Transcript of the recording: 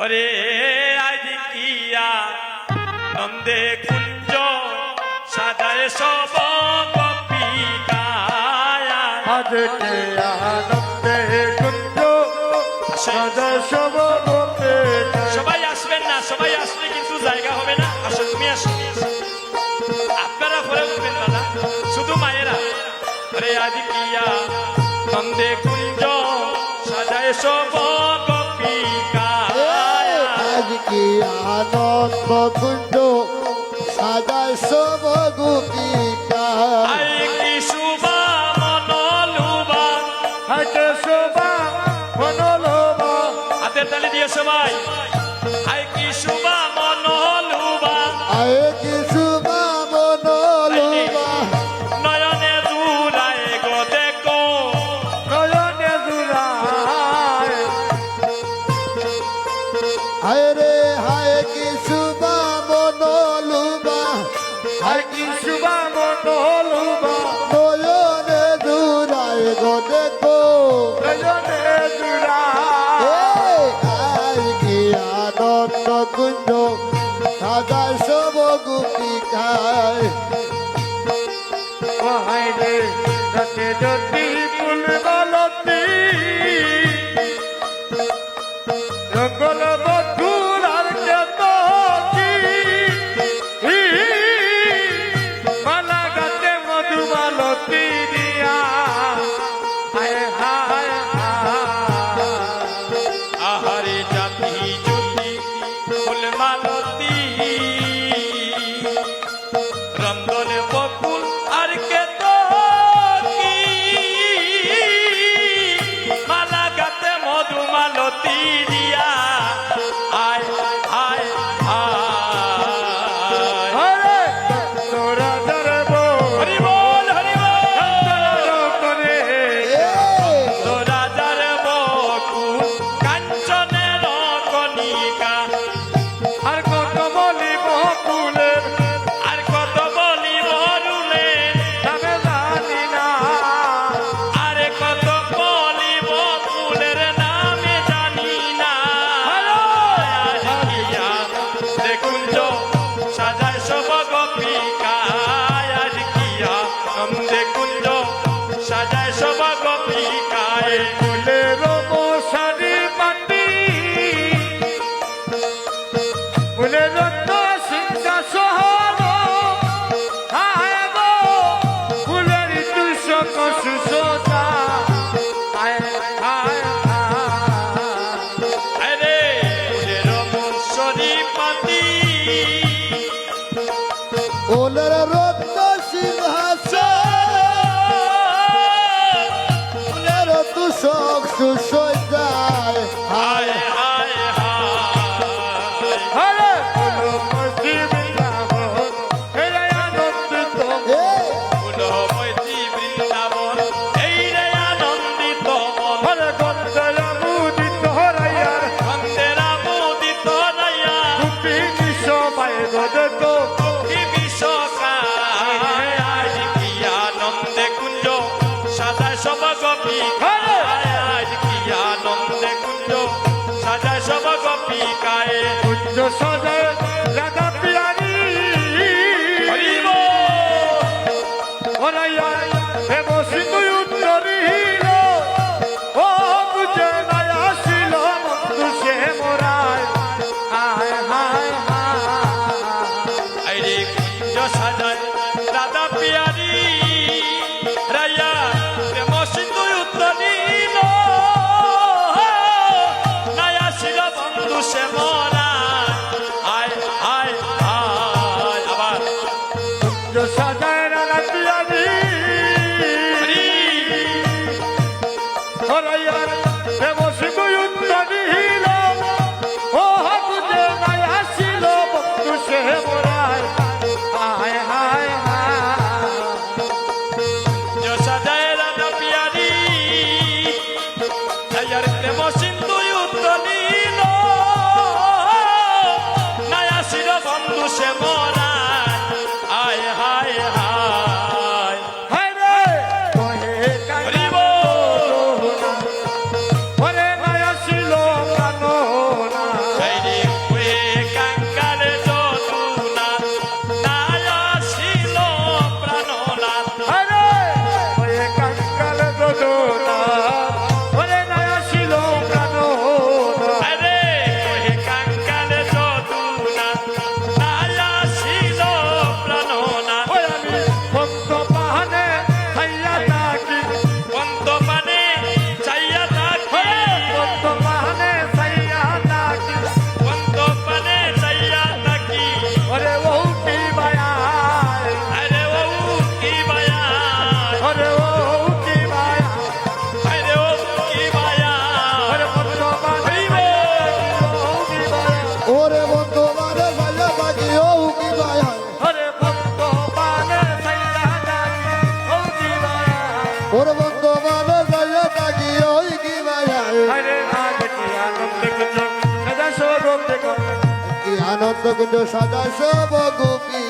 ওরে আজ কিয়া নন্দে কুঞ্জ সাজায় সব গোপিকায়া আজ কিয়া নন্দে কুঞ্জ সাজায় সব গোপিকায়া। সবাই আসবেন না, সবাই আসলে কিন্তু জায়গা হবে না। আসো, তুমি আসো, আপনারা পরে উঠবেন না, শুধু মায়েরা। আরে আজ কিয়া নন্দে কুঞ্জ সাজায় সব গোপিকায়া আজ কি আনন্দ কুঞ্জ সাজায় সব গোপিকা। আই কি শুভা মনোলুবা, হাতে শোভা মনোলোভা হাতের তালি দিয়ে সবাই। আই কি শুভা মনোলুবা, আয় কি শুভা মনোলোভা। নয়নে জুড়ায় গো দেখো, নয়নে জুড়ায় হায় রে হায় কি শুভা মনোলোভা। আর কি শুভা মনোলোভা নয়নে জুড়ায় গো দেখো। নয়নে জুড়ায় আজ কি আনন্দ কুঞ্জ সাজায় সব গোপিকায়। হাইরে রাতে যদি ফুল গলতি জঙ্গল বধুর আর কেত মালা গাতে মধুমালতি দিয়া হায় হায় আহারে জাতি জ্যোতি ফুল মালতী, রন্দন বকুল আর কে তো কি, মালা গাতে মধু মালতী দিয়া আয় আয় আয়। হরে তোরা ধরব হরি বল হরি বল, করে তো রাজার বকুল কাঞ্চনের কণিকা, আর কত বলিব ফুলের আর কত বলি বরুলে, নামে জানি না আরে কত বলি বকুলের নামে জানি না। আজ কিয়া দেখুন যো সাজায় সব গোপিকায়, আজ কিয়া নন্দে কুঞ্জ সাজায় সব গোপিকায়। ফুলের মশারি পাটি ফুলের সিংহাসন হায় গো ফুলের তুষক সুসোজা হায় হায় আরে ফুলের মশারি পাতি, ওলের রত্ন সিংহাসন ফুলের তুষক সুসজ্জায়। হায় হায় হায়। হরে ফুল পশ্চিম বৃন্দাবন হেরে আনন্দিত ফুলময়ী বৃন্দাবন এই রে আনন্দিত মন, হরে গন্ধরা মুদিত হরাইয়ার গন্ধের আমোদিত নয়া, গোপিনী সবাই গদত কি বিশ্বকায়। আজ কি আনন্দে কুঞ্জ সাজায় সব গোপিকায়, আজ কি আনন্দে কুঞ্জ সাজায় সব গোপিকায়। কুঞ্জ সজায় রাধা পিয়ারি হরি বল। হরাইয়ার হেব সিন্ধু উত্তরীর ও বুঝে নাই আসিল বন্ধু সে মোরায় হায় হায় হায় আইরে কুঞ্জ সাজায় রাধা পিয়ারি, রায়া প্রেম সিন্ধু উত্তরীন, নায়া ছিল বন্ধু সে মরা দেখো কি আনন্দ কুঞ্জ সাজা সব গোপী